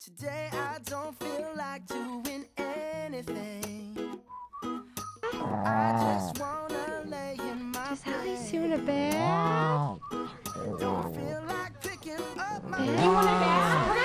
Today I don't feel like doing anything. I just wanna lay in my Does Ellie's bed. doing a bed? Don't feel like picking up my You want a bath?